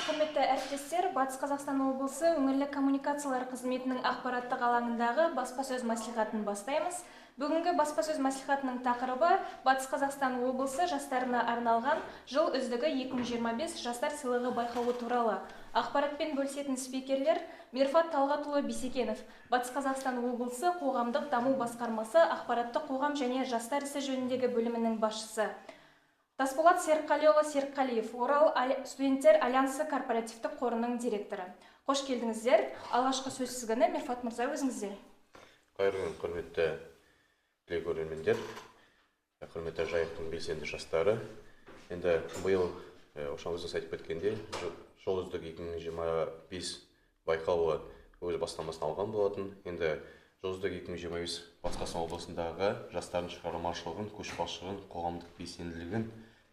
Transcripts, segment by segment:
Құрметті әріптестер, Батыс Қазақстан облысы өңірлік коммуникациялар қызметінің ақпараттық алаңындағы баспасөз мәслихатын бастаймыз. Бүгінгі баспасөз мәслихатының тақырыбы Батыс Қазақстан облысы жастарына арналған жыл үздігі 2025 жастар сыйлығы байқауы туралы. Ақпаратпен бөлісетін спикерлер Мирфат Талғатұлы Бисекенов, Батыс Қазақстан облысы қоғамдық даму басқармасы ақпараттық қоғам және жастар ісі жөніндегі бөлімінің басшысы. Тасболат Серқалиев, Орал студенттер альянсы корпоративтік қорының директоры. Қош келдіңіздер. Алғашқы сөз сізгіні, Мирфат мырза, өзіңізде. Қайырлы күн, құрметті телекөрермендер, құрметті жайықтың белсенді жастары. Енді биыл өзіңіз айтып кеткенде, жыл үздік 2025 байқауы өз бастамасын алған болатын. Енді жыл үздік 2025 Батыс Қазақстан облысындағы жастардың шығармашылығын, көшбасшылығын, қоғамдық белсенділігін,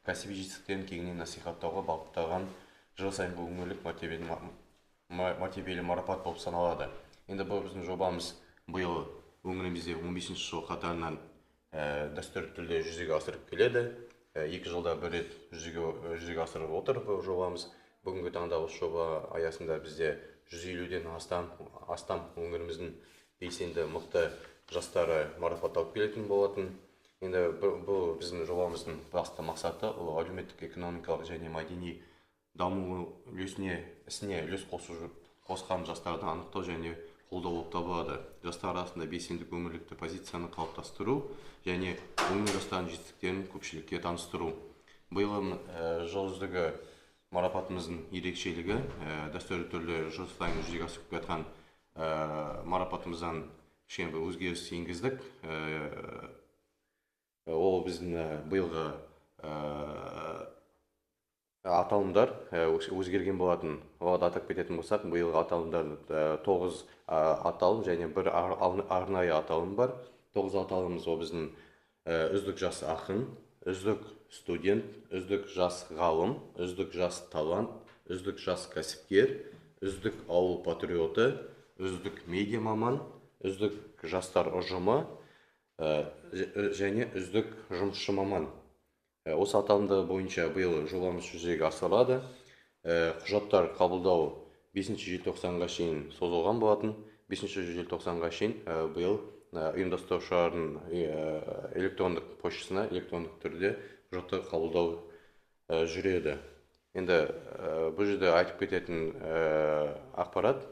кәсіби жетістіктерін кеңінен насихаттауға бағытталған жыл сайынғы өңірлік мәртебелі марапат болып саналады. Енді бұл біздің жобамыз биыл өңірімізде 15-ші жыл қатарынан дәстүрлі түрде жүзеге асырып келеді. 2 жылда бір рет жүзеге асырып отыр бұл жобамыз. Бүгінгі таңда осы жоба аясында бізде 150-ден астам өңіріміздің белсенді мықты жастары марапатталып келетін болатын. Енді бұл біздің жобамыздың басты мақсаты әлеуметтік, экономикалық және мәдени даму ісіне үлес қосқан жастарды анықтау және қолдау болып табылады. Жастар арасында белсенді өмірлікті позицияны қалыптастыру және өңір жастарының жетістіктерін көпшілікке таныстыру. Биыл жыл үздігі марапатымыздың ерекшелігі дәстүрлі түрде жыл сайын жүзеге асырып жатқан марапатымыздан кішкене бір өзгеріс енгіздік. Ол біздің биылғы аталымдар өзгерген болатын. Оларды атап кететін болсақ, биылғы аталымдар 9 аталым және бір арнайы аталым бар. 9 аталымыз ол біздің үздік жас ақын, үздік студент, үздік жас ғалым, үздік жас талант, үздік жас кәсіпкер, үздік ауыл патриоты, үздік медиа маман, үздік жастар ұжымы және үздік жұмысшы маман. Осы аталымдар бойынша биыл жобамыз жүзеге асырылады. Құжаттар қабылдау 5-ші желтоқсанға шейін созылған болатын. 5-ші желтоқсанға шейін биыл ұйымдастырушылардың электрондық поштасына электрондық түрде құжаттар қабылдау жүреді. Енді бұл жерде айтып кететін ақпарат,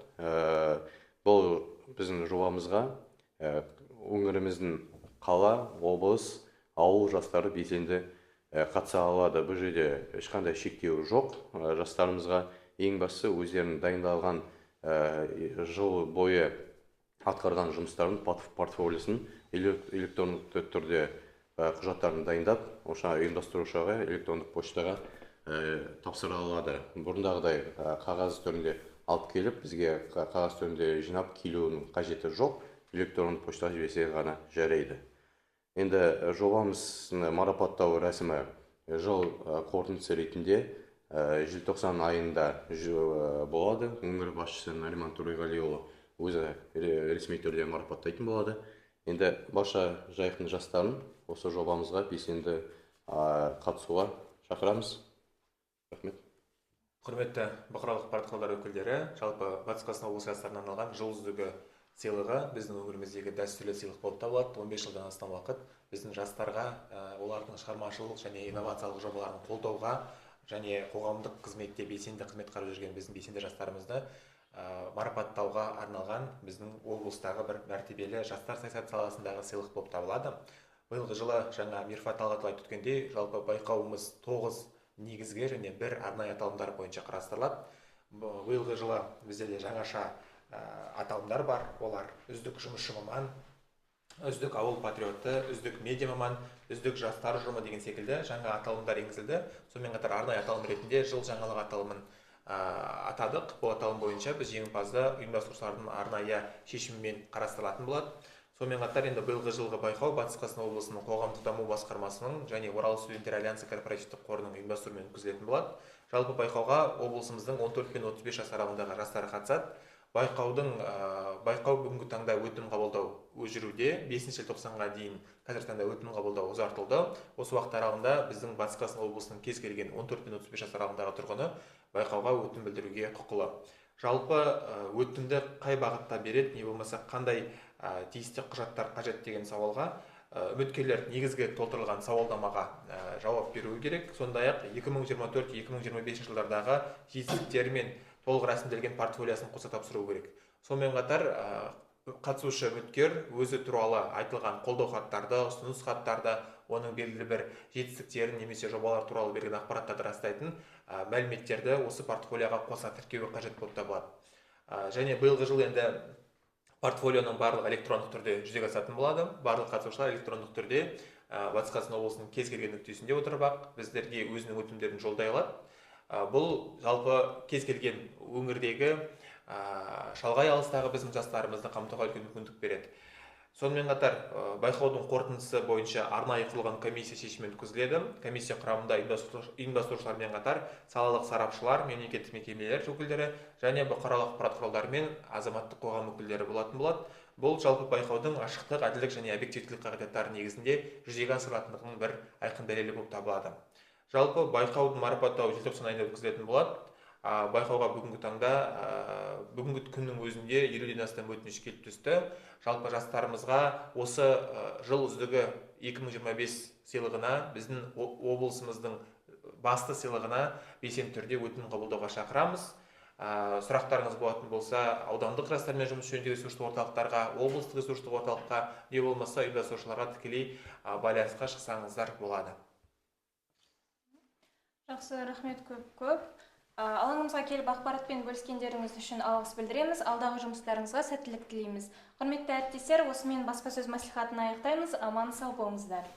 бұл біздің жобамызға өңіріміздің қала, облыс, ауыл жастары белсенді қатыса алады. Бұл жерде ешқандай шектеу жоқ. Жастарымызға ең бастысы өздерінің дайындалған жыл бойы атқарған жұмыстарын портфолиосын электрондық түрде құжаттарын дайындап, оша ұйымдастырушыға электрондық поштаға тапсыра алады. Бұрындағыдай қағаз түрінде алып келіп, бізге қағаз түрінде жинап келуінің қажеті жоқ. Электрондық пошта жіберсе ғана жарайды. Енді жобамыздың марапаттау рәсімі жыл қорытындысы ретінде желтоқсан айында болады. Өңір басшысы Нариман Төреғалиұлы өзі ресми түрде марапаттайтын болады. Енді барша жайықтың жастарын осы жобамызға белсенді қатысуға шақырамыз. Рахмет. Құрметті бұқаралық ақпарат құралдары өкілдері, жалпы Батыс Қазақстан облысы жастарына арналған жыл үздігі сыйлығы біздің өңіріміздегі дәстүрлі сыйлық болып табылады. 15 жылдан астам уақыт біздің жастарға олардың шығармашылық және инновациялық жобаларын қолдауға және қоғамдық қызметте белсенді қызмет атқарып жүрген біздің белсенді жастарымызды марапаттауға арналған біздің облыстағы бір мәртебелі жастар саясаты саласындағы сыйлық болып табылады. Биылғы жылы жаңа Мирфат Талғатұлы айтып өткендей, жалпы байқауымыз 9 негізгі және бір арнайы аталымдар бойынша қарастырылады. Биылғы жылы бізде жаңаша аталымдар бар. Олар үздік жұмысшы маман, үздік ауыл патриоты, үздік медиа маман, үздік жастар ұжымы деген секілді жаңа аталымдар енгізілді. Сонымен қатар арнайы аталым ретінде жыл жаңалық аталымын атадық. Бұл аталым бойынша біз жеңімпазды ұйымдастырушылардың арнайы шешімімен қарастырылатын болады. Сонымен қатар енді биылғы жылғы байқау Батыс Қазақстан облысының қоғамдық даму басқармасының және Орал студенттер альянсы корпоративтік қорының ұйымдастыруымен өткізілетін болады. Жалпы байқауға облысымыздың 14 пен 35 жас аралығындағы жастар қатысады. Байқау бүгінгі таңда өтінім қабылдау жүруде. 5 желтоқсанға дейін қазіргі таңда өтінім қабылдау ұзартылды. Осы уақыт аралығында біздің Батыс Қазақстан облысының кез келген 14 пен 35 жас аралығындағы тұрғыны байқауға өтінім білдіруге құқылы. Жалпы өтінімді қай бағытта береді, не болмаса қандай тиісті құжаттар қажет деген сауалға үміткерлер негізгі толтырылған сауалнамаға жауап беруі керек. Сондай-ақ 2024-2025 жылдардағы жетістіктері мен толық рәсімделген портфолиосын қоса тапсыру керек. Сонымен қатар қатысушы үміткер өзі туралы айтылған қолдау хаттарды, ұсыныс хаттарды, оның белгілі бір жетістіктерін немесе жобалар туралы берген ақпараттарды растайтын мәліметтерді осы портфолиоға қоса тіркеуі қажет болып табылады. Және биылғы жыл енді портфолионың барлық электрондық түрде жүзеге асатын болады. Барлық қатысушылар электрондық түрде Батыс Қазақстан облысының кез келген нүктесінде отырып біздерге өзінің өтінімдерін жолдай алады. Бұл жалпы кез келген өңірдегі шалғай алыстағы біздің жастарымызды қамтуға үлкен мүмкіндік береді. Сонымен қатар байқаудың қорытындысы бойынша арнайы құрылған комиссия шешімі өткізіледі. Комиссия құрамында ұйымдастырушылармен қатар салалық сарапшылар, мемлекеттік мекемелер өкілдері және бұқаралық ақпарат құралдары мен азаматтық қоғам өкілдері болатын болады. Бұл жалпы байқаудың ашықтық, әділдік және объективтілік қағидаттары негізінде жүзеге асырылатындығының бір айқын дәлелі болып табылады. Жалпы байқаудың марапаттауы желтоқсан айында өткізілетін болады. Байқауға бүгінгі күннің өзінде 50-ден астам өтініш келіп түсті. Жалпы жастарымызға осы жыл үздігі 2025 сыйлығына, біздің облысымыздың басты сыйлығына белсенді түрде өтінім қабылдауға шақырамыз. Сұрақтарыңыз болатын болса, аудандық жастармен жұмыс жөніндегі ресурстық орталықтарға, облыстық ресурстық орталыққа, не болмаса ұйымдастырушыларға тікелей байланысқа шықсаңыздар болады. Жақсы, рахмет көп. Алаңымызға келіп ақпаратпен бөліскендеріңіз үшін алғыс білдіреміз. Алдағы жұмыстарыңызға сәттілік тілейміз. Құрметті әріптестер, осымен баспасөз мәслихатын аяқтаймыз. Аман сау болыңыздар.